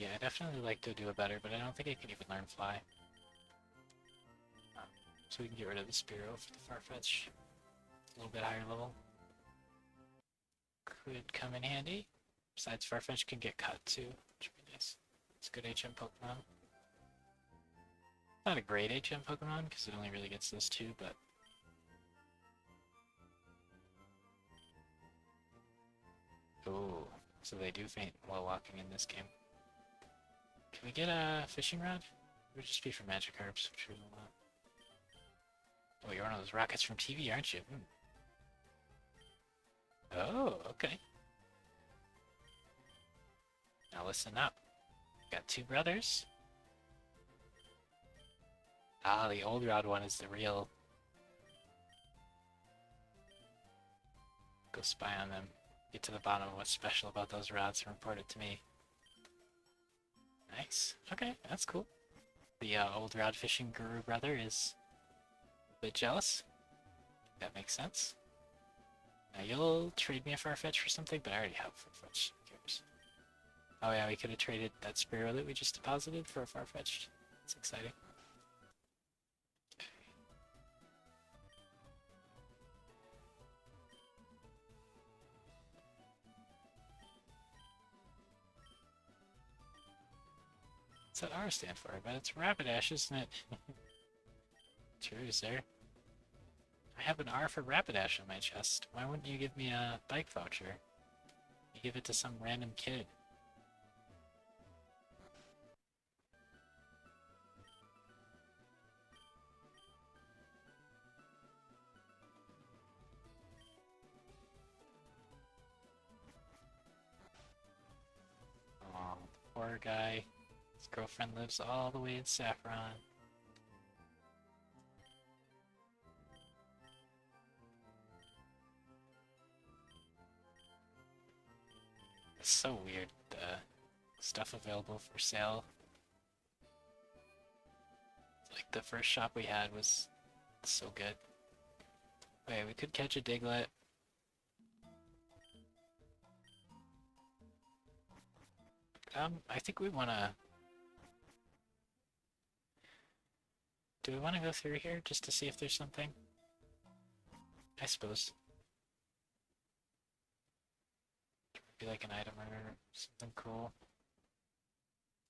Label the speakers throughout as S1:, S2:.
S1: Yeah, I definitely like to do it better, but I don't think I can even learn fly. Um, so we can get rid of the Spearow for the Farfetch. A little bit higher level. Could come in handy. Besides, Farfetch can get cut too, which would be nice. It's a good HM Pokemon. Not a great HM Pokemon, because it only really gets those two, but... Ooh, so they do faint while walking in this game. Can we get a fishing rod? It would just be for Magikarps, which we don't want. Oh, you're one of those rockets from TV, aren't you? Oh, okay. Now listen up. Got two brothers. Ah, the old rod one is the real. Go spy on them. Get to the bottom of what's special about those rods and report it to me. Nice. Okay, that's cool. The old rod fishing guru brother is a bit jealous. That makes sense. Now you'll trade me a Farfetch for something, but I already have Farfetch. Who cares? Oh yeah, we could have traded that Spearow that we just deposited for a Farfetch. That's exciting. What's that R stand for? I bet it's Rapidash, isn't it? True, sir. I have an R for Rapidash on my chest. Why wouldn't you give me a bike voucher? You give it to some random kid. Oh, poor guy. His girlfriend lives all the way in Saffron. It's so weird, the stuff available for sale. Like, the first shop we had was so good. Wait, we could catch a Diglett. I think we wanna... Do we wanna go through here just to see if there's something? I suppose. Be like an item or something cool.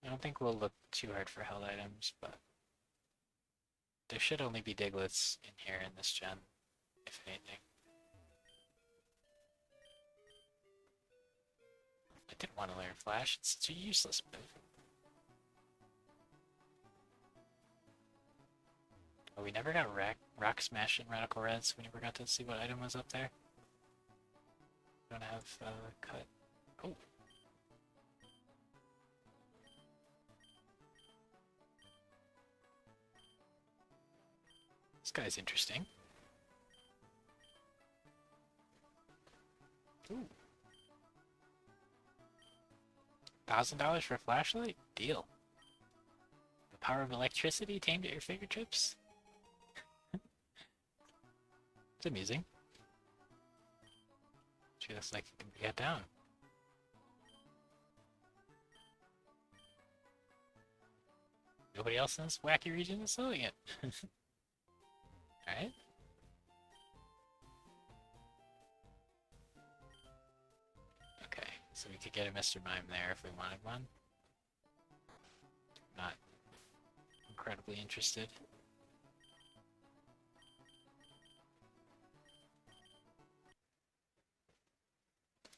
S1: I don't think we'll look too hard for held items, but there should only be Diglets in here in this gen, if anything. I didn't want to learn Flash, it's such a useless move. Oh, we never got Rock Smash and Radical Red, so we never got to see what item was up there. Don't have cut. Oh. This guy's interesting. Ooh. $1,000 for a flashlight? Deal. The power of electricity tamed at your fingertips? It's amusing. She looks like it can get down. Nobody else in this wacky region is selling it. Alright. Okay, so we could get a Mr. Mime there if we wanted one. Not incredibly interested.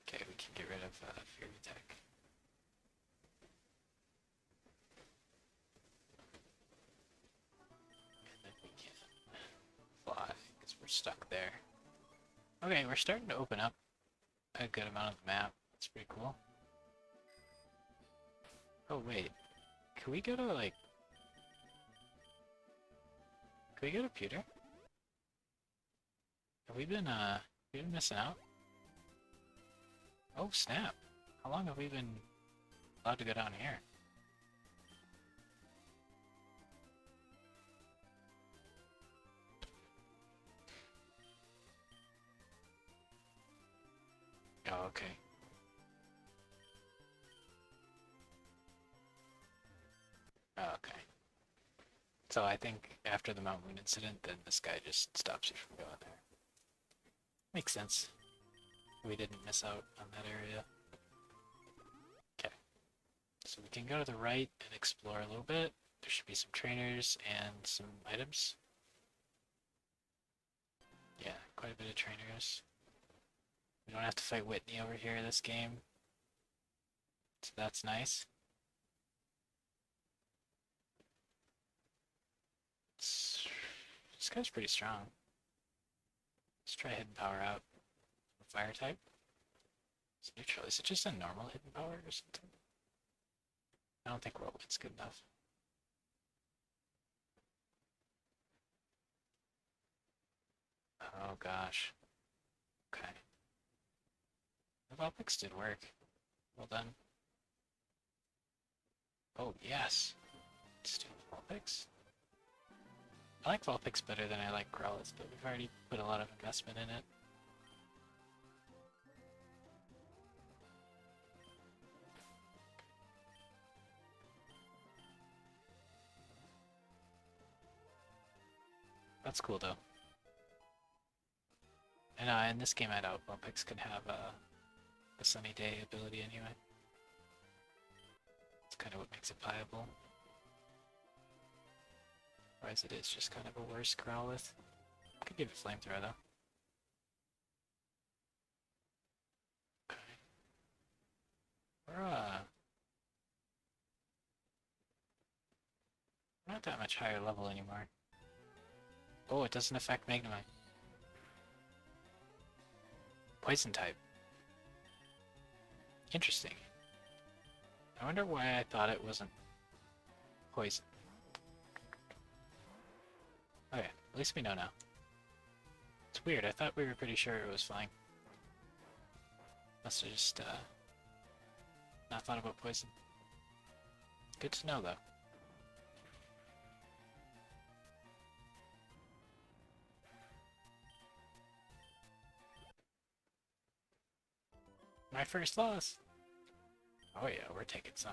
S1: Okay, we can get rid of Fury Tech. And then we can fly, because we're stuck there. Okay, we're starting to open up a good amount of the map. That's pretty cool. Oh, wait. Can we go to, like... Can we go to Pewter? Have we been missing out? Oh, snap. How long have we been allowed to go down here? Oh, okay. So I think after the Mount Moon incident, then this guy just stops you from going there. Makes sense. We didn't miss out on that area. Okay. So we can go to the right and explore a little bit. There should be some trainers and some items. Yeah, quite a bit of trainers. We don't have to fight Whitney over here this game. So that's nice. This guy's pretty strong. Let's try hidden power out. Fire type. It's neutral. Is it just a normal hidden power or something? I don't think whirlwind's good enough. Oh gosh. Okay. The Vulpix did work. Well done. Oh yes. Let's do Vulpix. I like Vulpix better than I like Growlithe, but we've already put a lot of investment in it. That's cool though. And in this game I doubt Vulpix can have a sunny day ability anyway. It's kind of what makes it viable. Whereas it is just kind of a worse Growlithe. Could give it Flamethrower though. Okay. We're not that much higher level anymore. Oh, it doesn't affect Magnemite. Poison type. Interesting. I wonder why I thought it wasn't poison. Okay, at least we know now. It's weird, I thought we were pretty sure it was flying. Must have just, not thought about poison. Good to know, though. My first loss! Oh yeah, we're taking some.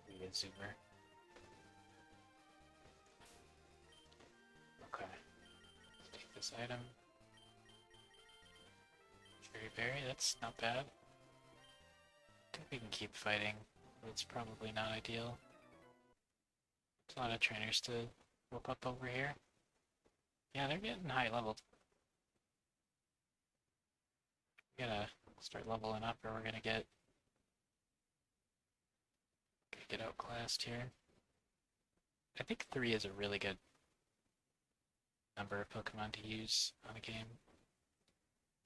S1: We get Zoomer. Okay. Let's take this item. Cherry Berry, that's not bad. I think we can keep fighting, but it's probably not ideal. There's a lot of trainers to whoop up over here. Yeah, they're getting high leveled. We gotta start leveling up or we're gonna get outclassed here. I think 3 is a really good number of Pokemon to use on a game.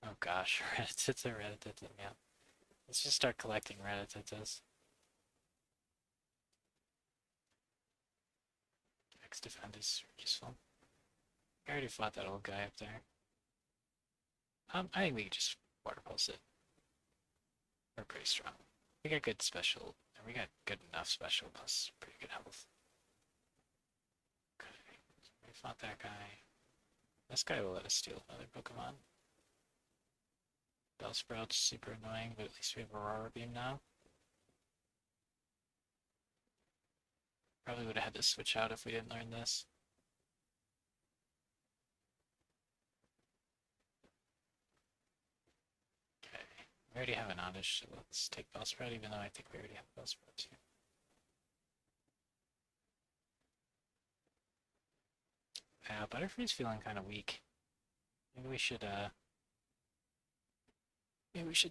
S1: Oh gosh, Rattata, Rattata, yeah. Let's just start collecting Rattatatas. X defend is useful. I already fought that old guy up there. I think we can just water pulse it. We're pretty strong. We got good special, and we got good enough special plus pretty good health. Okay, so we fought that guy. This guy will let us steal another Pokemon. Bellsprout's super annoying, but at least we have Aurora Beam now. Probably would have had to switch out if we didn't learn this. Okay, we already have an Oddish, so let's take Bellsprout, even though I think we already have Bellsprout too. Butterfree's feeling kind of weak. Maybe we should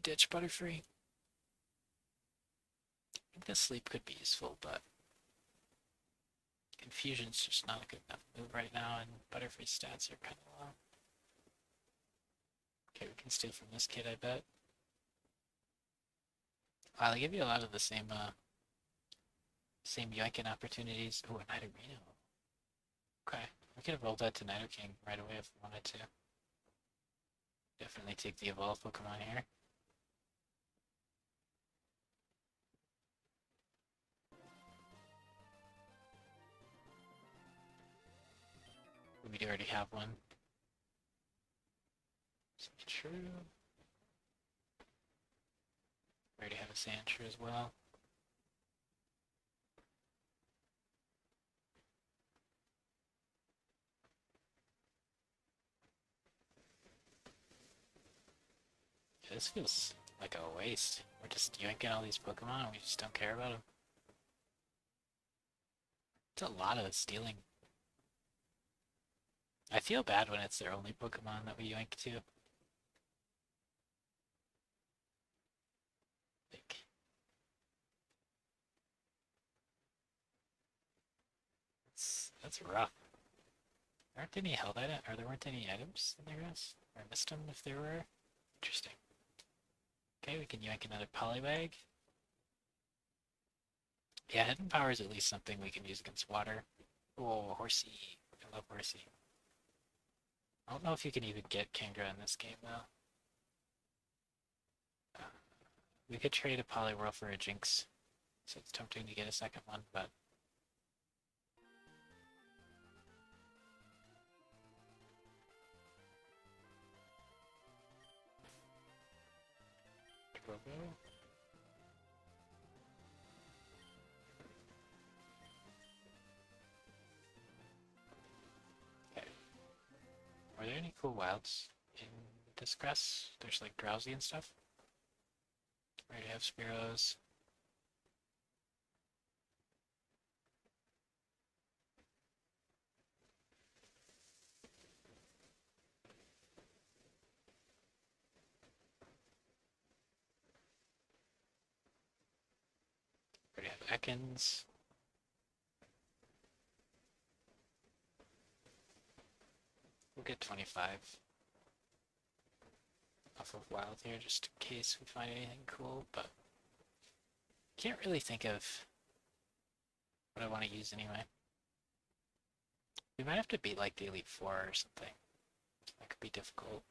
S1: ditch Butterfree. I think the sleep could be useful, but Confusion's just not a good enough move right now, and Butterfree's stats are kind of low. Okay, we can steal from this kid, I bet. Wow, they give you a lot of the same yoinking opportunities. Oh, a Nidorino. Okay, we could have rolled that to Nidoking right away if we wanted to. Definitely take the evolve Pokemon here. We do already have one. Sandshrew. We already have a Sandshrew as well. Yeah, this feels like a waste. We're just yanking all these Pokemon and we just don't care about them. It's a lot of stealing. I feel bad when it's their only Pokemon that we yoink to. Like, that's rough. There aren't any held items, or there weren't any items in there, guys? Or I missed them if there were. Interesting. Okay, we can yank another Poliwag. Yeah, Hidden Power is at least something we can use against water. Oh, Horsey. I love Horsey. I don't know if you can even get Kingdra in this game, though. We could trade a Poliwhirl for a Jinx, so it's tempting to get a second one, but... Okay. Are there any cool wilds in this grass? There's like Drowsy and stuff. We already have Spearows. We already have Ekans. We'll get 25 off of wild here just in case we find anything cool, but can't really think of what I want to use anyway. We might have to beat like the Elite Four or something. That could be difficult.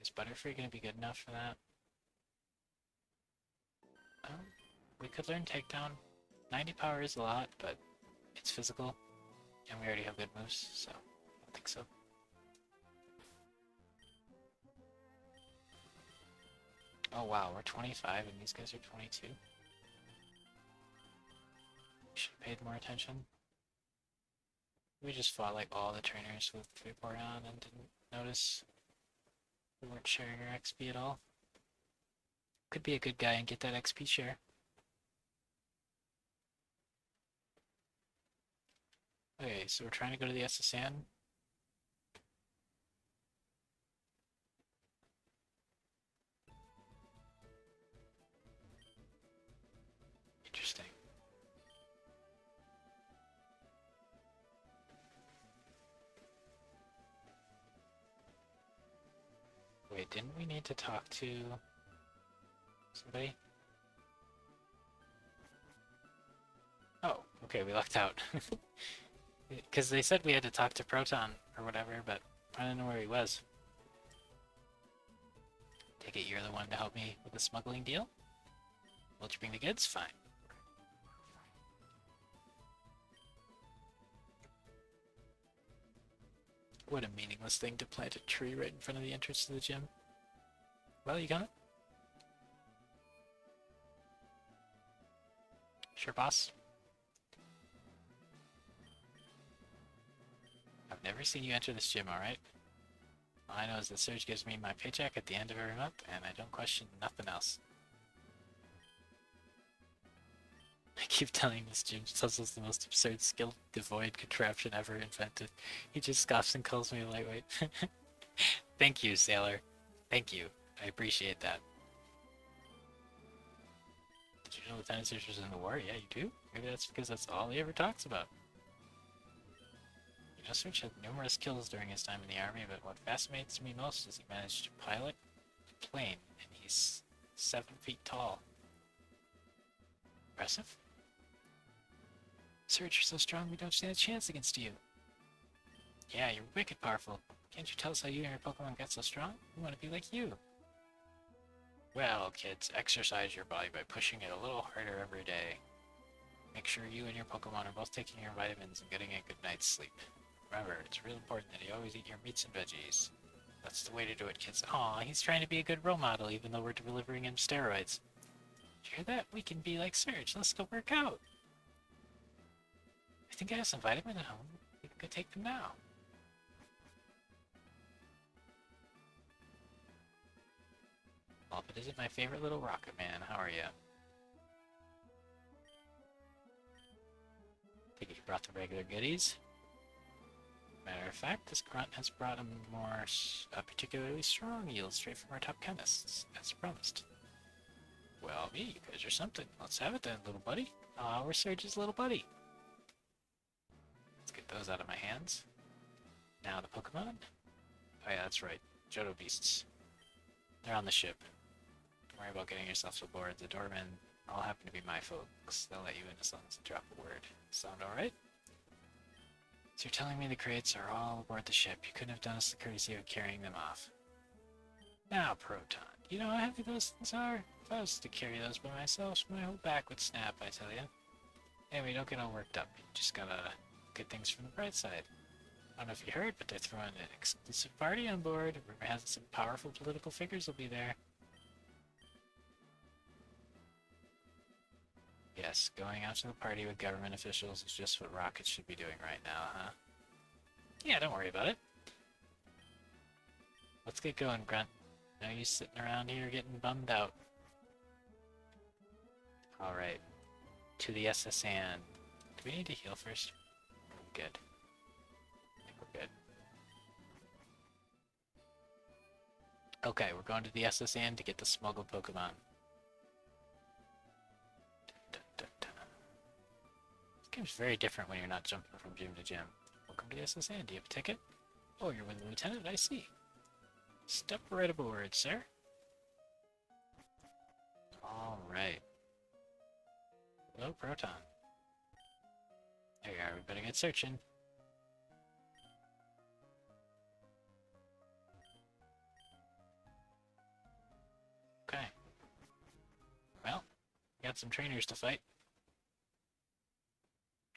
S1: Is Butterfree going to be good enough for that? We could learn Takedown. 90 power is a lot, but it's physical, and we already have good moves, so I don't think so. Oh wow, we're 25 and these guys are 22. Should have paid more attention. We just fought like all the trainers with Vaporeon and didn't notice we weren't sharing our XP at all. Could be a good guy and get that XP share. Okay, so we're trying to go to the SSN. Interesting. Wait, didn't we need to talk to somebody? Oh, okay, we lucked out. Because they said we had to talk to Proton or whatever, but I didn't know where he was. Take it you're the one to help me with the smuggling deal? Will you bring the goods? Fine. What a meaningless thing to plant a tree right in front of the entrance to the gym. Well, you got it? Sure, boss. I've never seen you enter this gym, alright? All I know is that Surge gives me my paycheck at the end of every month, and I don't question nothing else. I keep telling this gym Suzzle's the most absurd skill devoid contraption ever invented. He just scoffs and calls me a lightweight. Thank you, Sailor. Thank you. I appreciate that. Did you know Lieutenant Surge was in the war? Yeah, you do? Maybe that's because that's all he ever talks about. You know, Surge had numerous kills during his time in the army, but what fascinates me most is he managed to pilot a plane, and he's 7 feet tall. Impressive? Surge, you're so strong we don't stand a chance against you. Yeah, you're wicked powerful. Can't you tell us how you and your Pokemon got so strong? We want to be like you. Well, kids, exercise your body by pushing it a little harder every day. Make sure you and your Pokemon are both taking your vitamins and getting a good night's sleep. Remember, it's real important that you always eat your meats and veggies. That's the way to do it, kids. Aw, he's trying to be a good role model even though we're delivering him steroids. Did you hear that? We can be like Serge. Let's go work out. I think I have some vitamins at home. We can go take them now. Well, but isn't my favorite little rocket man. How are you? Think you brought the regular goodies? Matter of fact, this grunt has brought a particularly strong yield straight from our top chemists, as promised. Well, me, you guys are something. Let's have it then, little buddy. Ah, we're Serge's little buddy. Let's get those out of my hands. Now the Pokemon. Oh yeah, that's right. Johto Beasts. They're on the ship. Don't worry about getting yourself aboard. The doormen all happen to be my folks. They'll let you in as long as you drop a word. Sound alright? So you're telling me the crates are all aboard the ship. You couldn't have done us the courtesy of carrying them off. Now, Proton, you know how heavy those things are? If I was to carry those by myself, my whole back would snap, I tell you. Anyway, don't get all worked up. You just gotta look at things from the bright side. I don't know if you heard, but they're throwing an exclusive party on board. Rumor has it some powerful political figures will be there. Yes, going out to the party with government officials is just what rockets should be doing right now, huh? Yeah, don't worry about it. Let's get going, Grunt. No use sitting around here getting bummed out. Alright. To the SS Anne. Do we need to heal first? Good. I think we're good. Okay, we're going to the SS Anne to get the smuggled Pokemon. This game's very different when you're not jumping from gym to gym. Welcome to the SS Anne. Do you have a ticket? Oh, you're with the lieutenant? I see. Step right aboard, sir. Alright. Hello, Proton. There you are, we better get searching. Okay. Well, got some trainers to fight.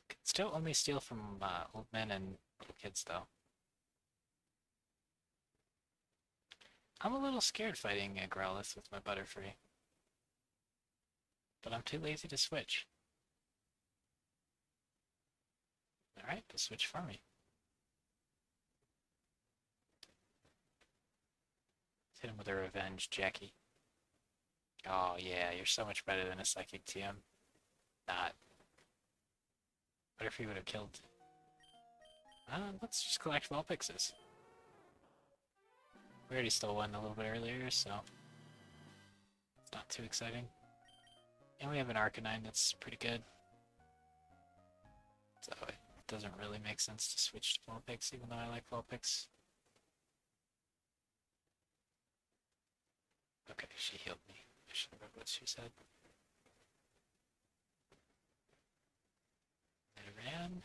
S1: Can still only steal from old men and little kids, though. I'm a little scared fighting a Growlithe with my Butterfree. But I'm too lazy to switch. Alright, they'll switch for me. Let's hit him with a revenge, Jackie. Oh yeah, you're so much better than a Psychic TM. Not. Butterfree would have killed. Let's just collect Vulpixes. We already stole one a little bit earlier, so it's not too exciting. And we have an Arcanine that's pretty good. So it doesn't really make sense to switch to Vulpix, even though I like Vulpix. Okay, she healed me. I should have read what she said. It ran.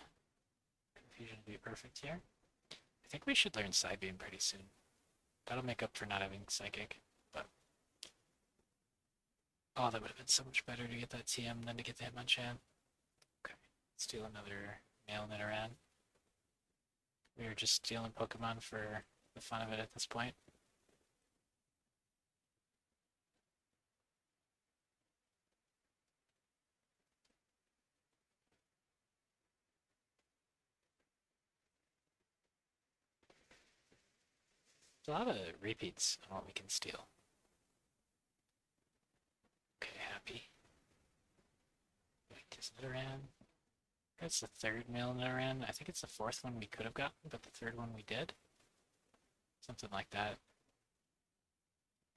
S1: Confusion would be perfect here. I think we should learn Psybeam pretty soon. That'll make up for not having Psychic, but... Oh, that would have been so much better to get that TM than to get the Hitmonchan. Okay, let's steal another male Nidoran. We are just stealing Pokemon for the fun of it at this point. There's a lot of repeats on what we can steal. Okay, happy. Wait, is Nidoran? That's the third male Nidoran. I think it's the fourth one we could have gotten, but the third one we did. Something like that.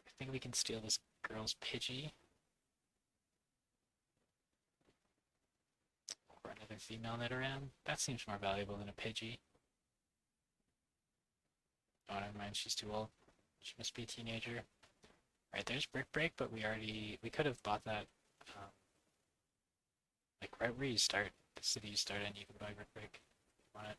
S1: I think we can steal this girl's Pidgey. Or another female Nidoran. That seems more valuable than a Pidgey. Oh, never mind, she's too old. She must be a teenager. Right, there's Brick Break, but we could have bought that, like right where you start, the city you start in, you can buy Brick Break. Want it?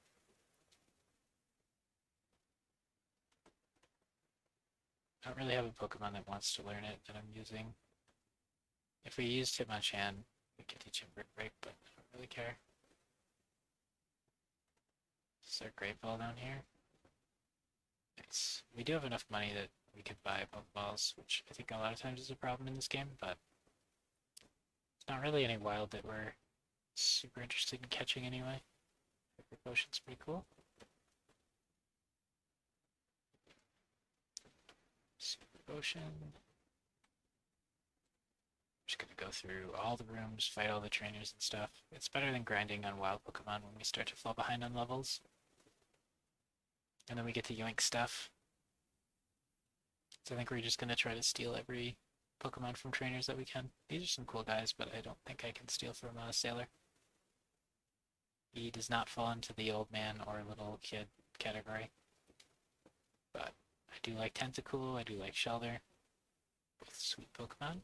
S1: I don't really have a Pokemon that wants to learn it that I'm using. If we used Hitmonchan, we could teach him Brick Break, but I don't really care. Is there a great ball down here? Nice. We do have enough money that we could buy Pokeballs, which I think a lot of times is a problem in this game, but it's not really any wild that we're super interested in catching anyway. Hyper Potion's pretty cool. Super Potion. Just gonna go through all the rooms, fight all the trainers and stuff. It's better than grinding on wild Pokemon when we start to fall behind on levels. And then we get to yoink stuff. So I think we're just gonna try to steal every Pokemon from trainers that we can. These are some cool guys, but I don't think I can steal from Sailor. He does not fall into the old man or little kid category. But I do like Tentacool, I do like Shelter. Both sweet Pokemon.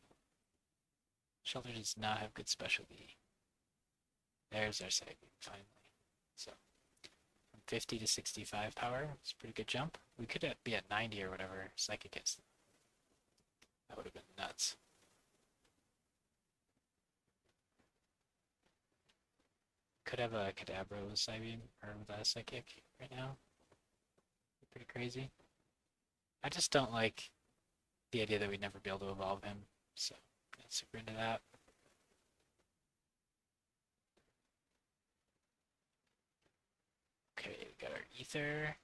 S1: Shelter does not have good specialty. There's our Psybeam, finally. So, from 50 to 65 power, it's a pretty good jump. We could be at 90 or whatever Psychic is. That would have been nuts. Could have a Kadabra with Psybeam, or with a Psychic right now. Pretty crazy. I just don't like the idea that we'd never be able to evolve him, so not super into that. Okay, we got our Ether.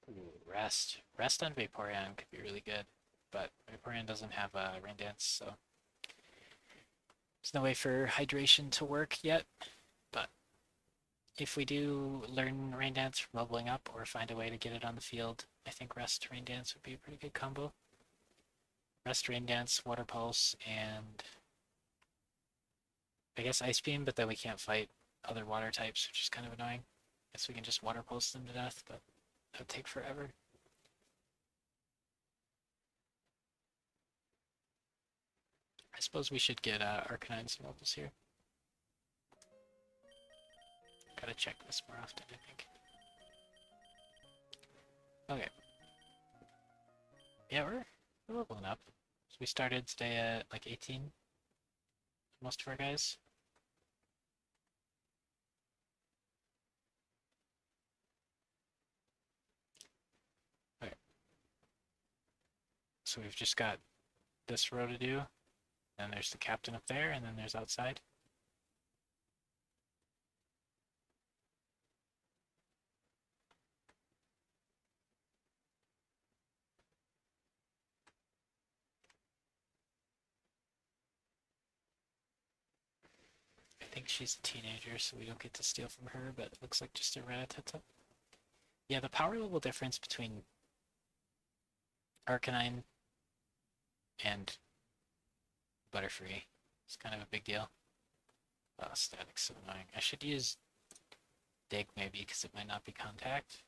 S1: Ooh, Rest. Rest on Vaporeon could be really good, but Vaporeon doesn't have a Rain Dance, so there's no way for hydration to work yet. But if we do learn Rain Dance from leveling up or find a way to get it on the field, I think Rest Rain Dance would be a pretty good combo. Rest Rain Dance, Water Pulse, and I guess Ice Beam, but then we can't fight other water types, which is kind of annoying. Guess we can just Water Pulse them to death, but that would take forever. I suppose we should get Arcanine some levels here. Gotta check this more often, I think. Okay. Yeah, we're leveling up. So we started today at like 18. Most of our guys. Okay. So we've just got this row to do. Then there's the captain up there, and then there's outside. I think she's a teenager, so we don't get to steal from her, but it looks like just a Rattata. Yeah, the power level difference between Arcanine and Butterfree is kind of a big deal. Oh, Static's so annoying. I should use Dig maybe, because it might not be contact.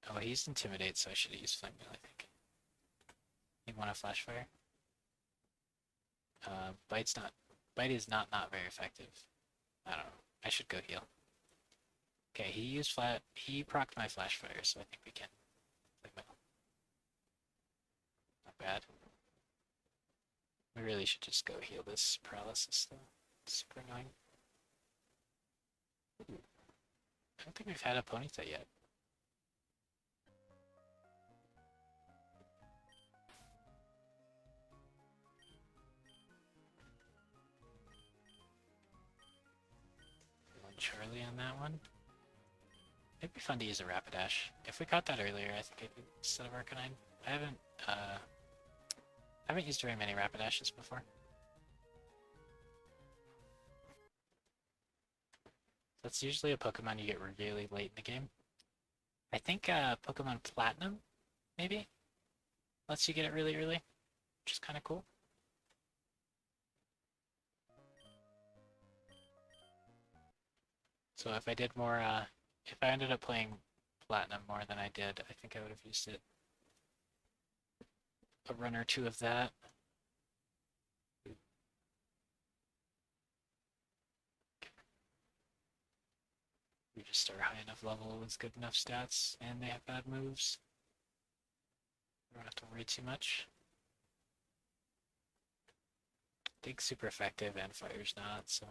S1: Oh, he's Intimidate, so I should have used Flame Wheel, I think. You want a Flash Fire? Bite is not very effective. I don't know. I should go heal. Okay, he procced my Flash Fire, so I think we can. Not bad. We really should just go heal this paralysis though. It's super annoying. Ooh. I don't think we've had a Ponyta yet. Charlie on that one. It'd be fun to use a Rapidash. If we caught that earlier, I think I'd instead of Arcanine. I haven't used very many Rapidashes before. That's usually a Pokemon you get really late in the game. I think Pokemon Platinum, maybe, lets you get it really early, which is kind of cool. So if I did more, if I ended up playing Platinum more than I did, I think I would have used it. A run or two of that. We just are high enough level with good enough stats, and they have bad moves. We don't have to worry too much. Dig's super effective, and Fire's not, so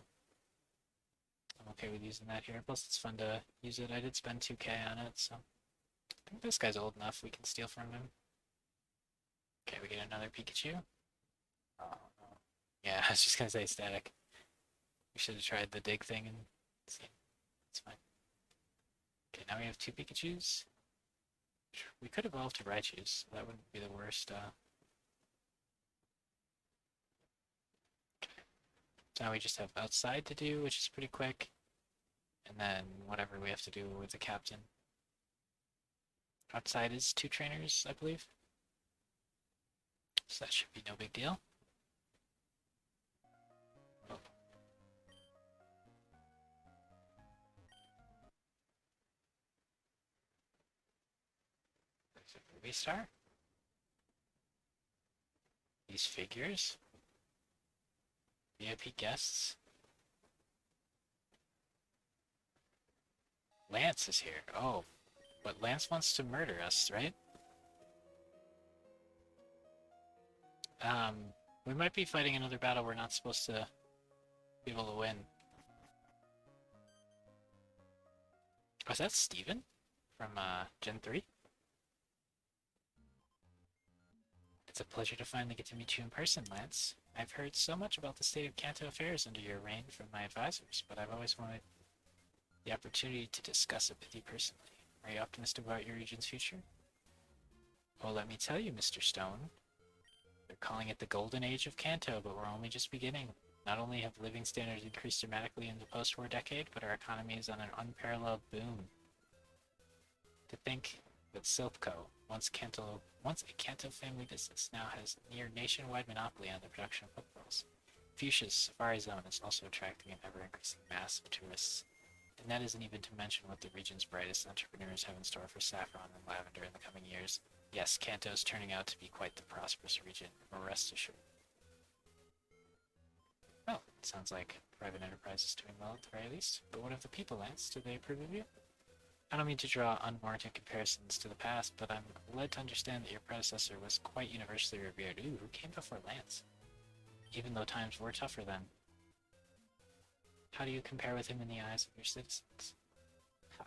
S1: I'm okay with using that here. Plus, it's fun to use it. I did spend 2k on it, so I think this guy's old enough we can steal from him. Okay, we get another Pikachu. Oh, no. Yeah, I was just gonna say static. We should have tried the dig thing and see. It's fine. Okay, now we have 2 Pikachus. We could evolve to Raichus. That wouldn't be the worst. So now we just have outside to do, which is pretty quick. And then whatever we have to do with the captain. Outside is 2 trainers, I believe. So that should be no big deal. Oh. There's a movie star. These figures. VIP guests. Lance is here. Oh, but Lance wants to murder us, right? We might be fighting another battle we're not supposed to be able to win. Was that Steven from Gen 3? It's a pleasure to finally get to meet you in person, Lance. I've heard so much about the state of Kanto affairs under your reign from my advisors, but I've always wanted the opportunity to discuss it with you personally. Are you optimistic about your region's future? Well, let me tell you, Mr. Stone. They're calling it the golden age of Kanto, but we're only just beginning. Not only have living standards increased dramatically in the post-war decade, but our economy is on an unparalleled boom. To think that Silpco, once a Kanto family business, now has near nationwide monopoly on the production of Pokeballs. Fuchsia's Safari Zone is also attracting an ever-increasing mass of tourists. And that isn't even to mention what the region's brightest entrepreneurs have in store for saffron and lavender in the coming years. Yes, Kanto is turning out to be quite the prosperous region, rest assured. Well, it sounds like private enterprise is doing well at the very least. But what of the people, Lance? Do they approve of you? I don't mean to draw unwarranted comparisons to the past, but I'm led to understand that your predecessor was quite universally revered. Ooh, who came before Lance? Even though times were tougher then. How do you compare with him in the eyes of your citizens? Ha,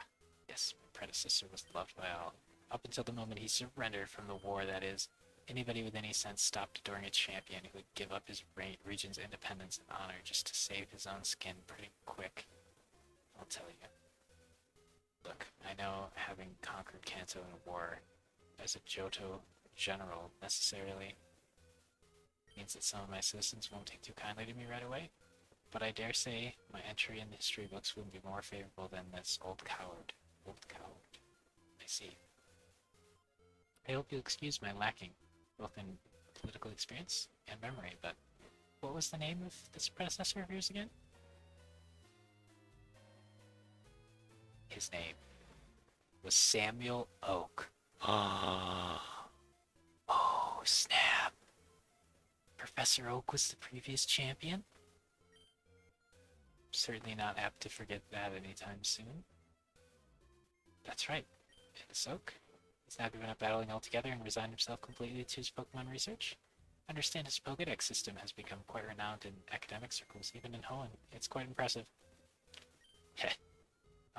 S1: yes, my predecessor was loved by all. Up until the moment he surrendered from the war, that is. Anybody with any sense stopped adoring a champion who would give up his region's independence and honor just to save his own skin pretty quick. I'll tell you. Look, I know having conquered Kanto in a war as a Johto general necessarily means that some of my citizens won't take too kindly to me right away, but I dare say my entry in the history books wouldn't be more favorable than this old coward. Old coward. I see. I hope you'll excuse my lacking, both in political experience and memory, but what was the name of this predecessor of yours again? His name was Samuel Oak. Oh, snap. Professor Oak was the previous champion? Certainly not apt to forget that anytime soon. That's right. It's Oak. He's now given up battling altogether and resigned himself completely to his Pokemon research. I understand his Pokedex system has become quite renowned in academic circles, even in Hoenn. It's quite impressive. Heh.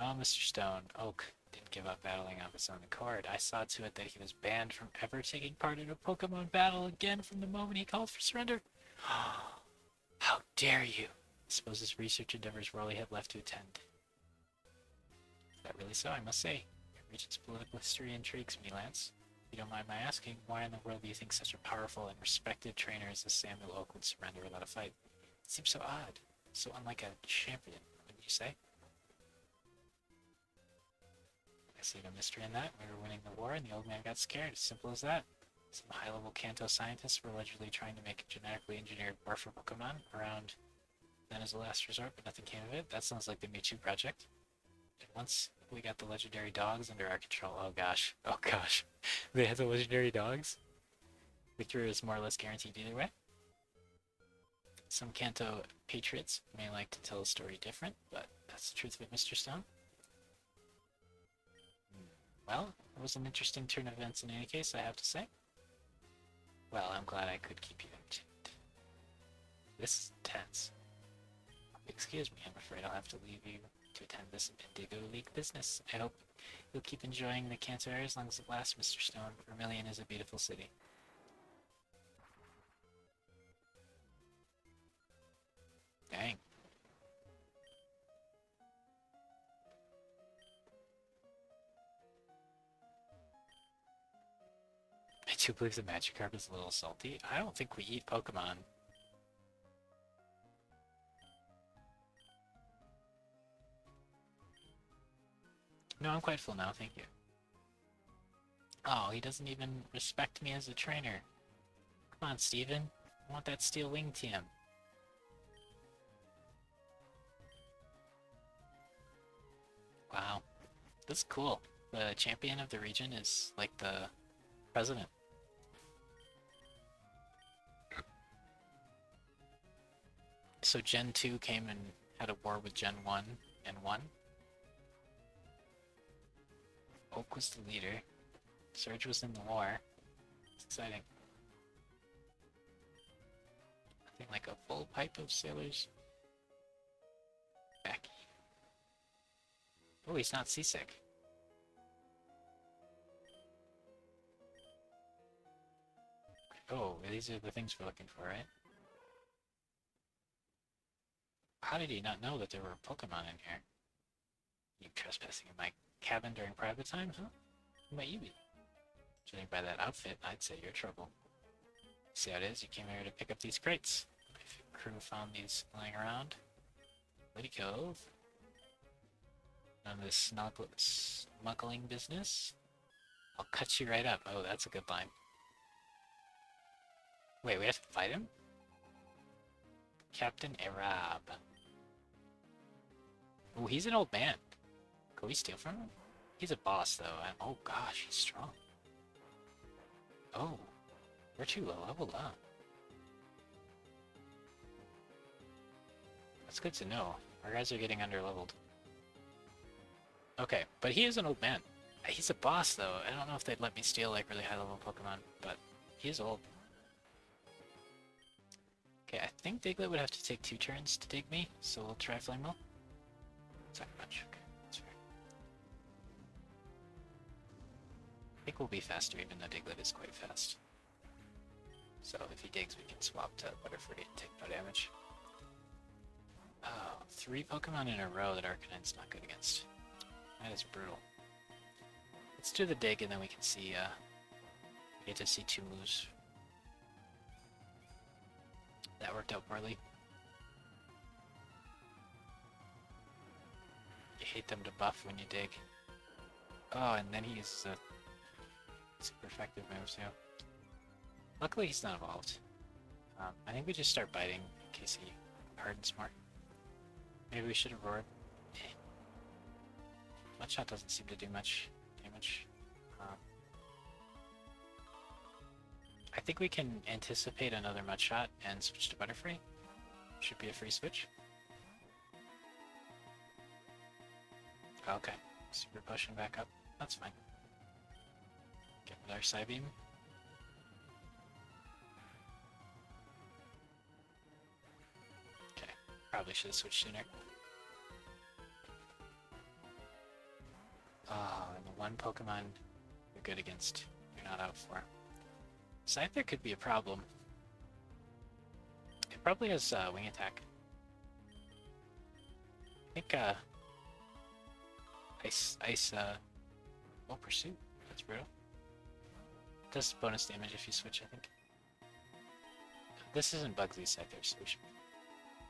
S1: Oh, Mr. Stone, Oak didn't give up battling of his own accord. I saw to it that he was banned from ever taking part in a Pokemon battle again from the moment he called for surrender. How dare you! I suppose his research endeavors were all he had left to attend. Is that really so? I must say, your region's political history intrigues me, Lance. If you don't mind my asking, why in the world do you think such a powerful and respected trainer as Samuel Oak would surrender without a fight? It seems so odd, so unlike a champion, wouldn't you say? I see no mystery in that. We were winning the war and the old man got scared. As simple as that. Some high-level Kanto scientists were allegedly trying to make a genetically engineered morpher Pokemon around then as a last resort, but nothing came of it. That sounds like the Mewtwo project. And once we got the legendary dogs under our control, oh gosh, they had the legendary dogs? Victory was more or less guaranteed either way. Some Kanto patriots may like to tell the story different, but that's the truth of it, Mr. Stone. Well, it was an interesting turn of events in any case, I have to say. Well, I'm glad I could keep you entertained. This is intense. Excuse me, I'm afraid I'll have to leave you to attend this Indigo League business. I hope you'll keep enjoying the Cancer Air as long as it lasts, Mr. Stone. Vermilion is a beautiful city. Dang. I do believe the Magikarp is a little salty. I don't think we eat Pokemon. No, I'm quite full now, thank you. Oh, he doesn't even respect me as a trainer. Come on, Steven. I want that Steel Wing TM. Wow. That's cool. The champion of the region is like the president. So Gen 2 came and had a war with Gen 1 and won. Oak was the leader. Surge was in the war. It's exciting. Nothing like a full pipe of sailors. Backy. Oh, he's not seasick. Oh, these are the things we're looking for, right? How did he not know that there were Pokemon in here? You trespassing in my cabin during private time, huh? Who might you be? Judging by that outfit, I'd say you're trouble. See how it is? You came here to pick up these crates. If your crew found these lying around, Lady Cove. None of this smuggling business. I'll cut you right up. Oh, that's a good line. Wait, we have to fight him? Captain Arab. Oh, he's an old man. Can we steal from him? He's a boss, though, and oh gosh, he's strong. Oh, we're too low leveled up. That's good to know. Our guys are getting under-leveled. Okay, but he is an old man. He's a boss, though. I don't know if they'd let me steal, like, really high-level Pokemon, but he is old. Okay, I think Diglett would have to take 2 turns to dig me, so we'll try Flame Wheel. Sucker Punch, okay, that's fair. I think we'll be faster, even though Diglett is quite fast. So if he digs, we can swap to Butterfree and take no damage. Oh, 3 Pokemon in a row that Arcanine's not good against. That is brutal. Let's do the dig and then we can see, we get to see 2 moves. That worked out poorly. You hate them to buff when you dig. Oh, and then he uses a super effective move too. Luckily he's not evolved. I think we just start biting in case he hardens more. Maybe we should have roared. Mudshot doesn't seem to do much damage. I think we can anticipate another Mudshot and switch to Butterfree. Should be a free switch. Okay, super potion back up. That's fine. Get with our Psybeam. Okay, probably should have switched sooner. Oh, and the one Pokemon you're good against, you're not out for. Scyther could be a problem. It probably has wing attack. I think oh, Pursuit. That's brutal. It does bonus damage if you switch, I think. This isn't Bugsy's Scyther, so we should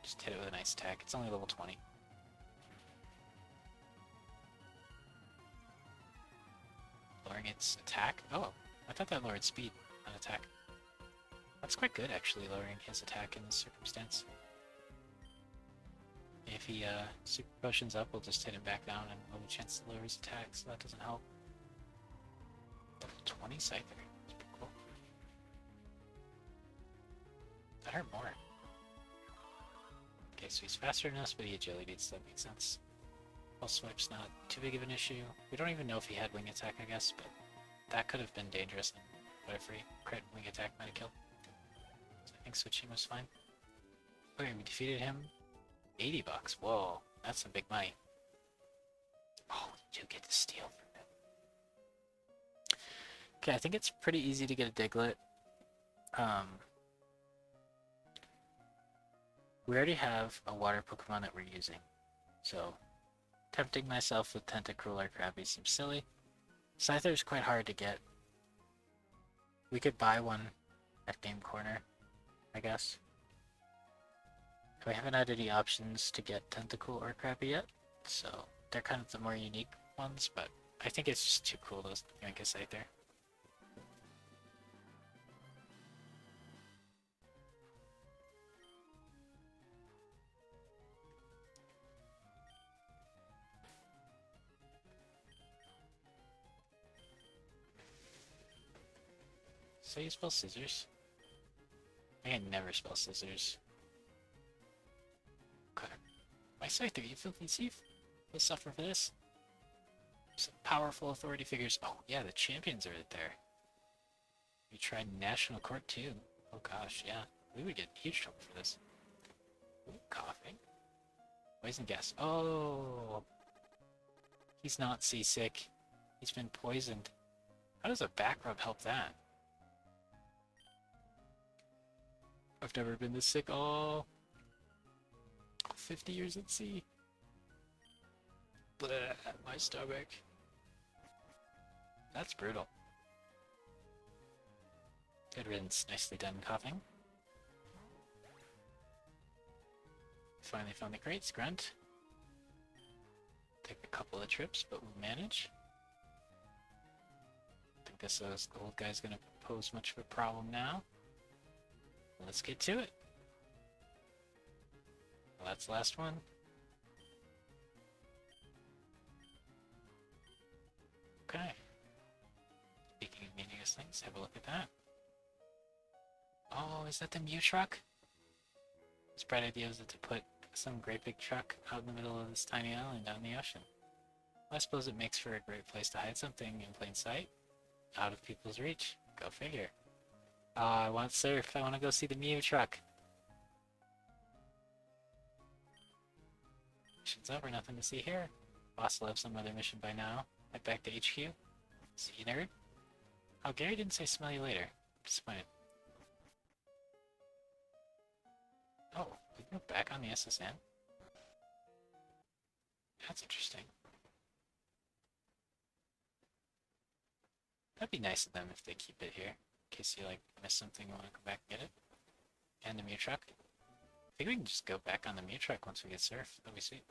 S1: just hit it with a nice attack. It's only level 20. Lowering its attack? Oh, I thought that lowered speed, not attack. That's quite good, actually, lowering his attack in this circumstance. If he super potions up, we'll just hit him back down and we'll have a chance to lower his attack, so that doesn't help. Level 20 Scyther. That's pretty cool. That hurt more. Okay, so he's faster than us, but he agility, so that makes sense. Pulse Swipe's not too big of an issue. We don't even know if he had Wing Attack, I guess, but that could have been dangerous, and whatever he crit Wing Attack might have killed. So I think switching was fine. Okay, we defeated him. 80 bucks. Whoa, that's some big money. Oh, we do get to steal from him. Okay, I think it's pretty easy to get a Diglett. We already have a water Pokemon that we're using, so tempting myself with Tentacruel or Krabby seems silly. Scyther is quite hard to get. We could buy one at Game Corner, I guess. We haven't had any options to get Tentacool or Krabby yet, so they're kind of the more unique ones, but I think it's just too cool to yank a Scyther. So you spell Scissors? I can never spell Scissors. Okay. My Scyther, you filthy thief. You'll suffer for this. Some powerful authority figures. Oh yeah, the champions are there. We tried National Court too. Oh gosh, yeah. We would get huge trouble for this. Ooh, coughing. Poison gas. Oh! He's not seasick. He's been poisoned. How does a back rub help that? I've never been this sick. Oh, 50 years at sea. Bleh, my stomach. That's brutal. Good riddance. Nicely done, coughing. Finally found the crates, Grunt. Take a couple of trips, but we'll manage. I think this old guy's gonna pose much of a problem now. Let's get to it. Well, that's the last one. Okay. Speaking of meaningless things, have a look at that. Oh, is that the Mew truck? His bright idea was to put some great big truck out in the middle of this tiny island out in the ocean. Well, I suppose it makes for a great place to hide something in plain sight. Out of people's reach. Go figure. I want surf. I want to go see the Mew truck. Mission's over. Nothing to see here. Boss will have some other mission by now. Head back to HQ. See you, nerd. Oh, Gary didn't say smell you later. Disappointed. Oh, we can go back on the SSN? That's interesting. That'd be nice of them if they keep it here. In case you like miss something and want to come back and get it. And the Mew truck. I think we can just go back on the Mew truck once we get surf. That'd be sweet.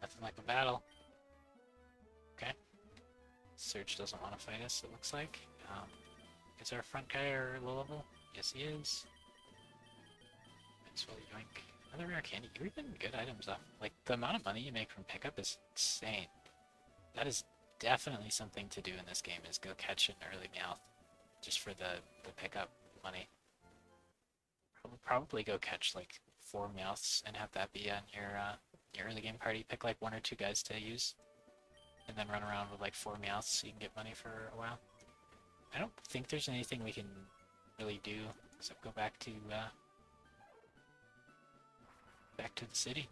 S1: Nothing like a battle. Okay. Surge doesn't want to fight us, it looks like. Is our front guy or low level? Yes, he is. Maxwell yoink. Another rare candy. You're even good items off. Like, the amount of money you make from pickup is insane. That is definitely something to do in this game, is go catch an early Meowth. Just for the pickup money. Probably go catch, like, 4 Meowths and have that be on your early game party. Pick, like, 1 or 2 guys to use. And then run around with, like, 4 Meowths so you can get money for a while. I don't think there's anything we can really do except go back to the city.